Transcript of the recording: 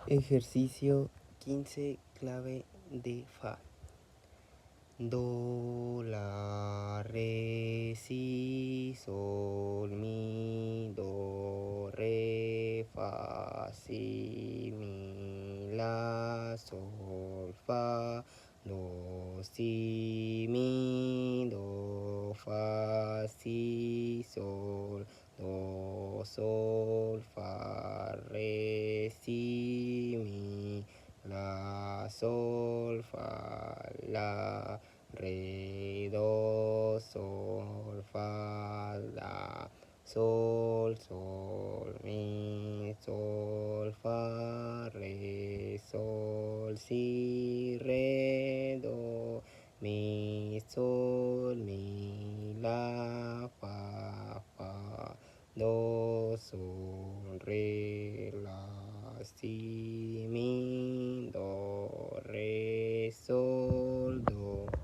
Ejercicio 15, clave de Fa. Do, la, re, si, sol, mi, do, re, fa, si, mi, la, sol, fa, do, si, mi, do, fa, si, sol, do, sol, fa, re, si, mi, la, sol, fa, la, re, do, sol, fa, la, sol, sol, mi, sol, fa, re, sol, si, re, do, mi, sol, mi, la, fa, fa, do, sol, re, la, si, mi, do, re, sol, do.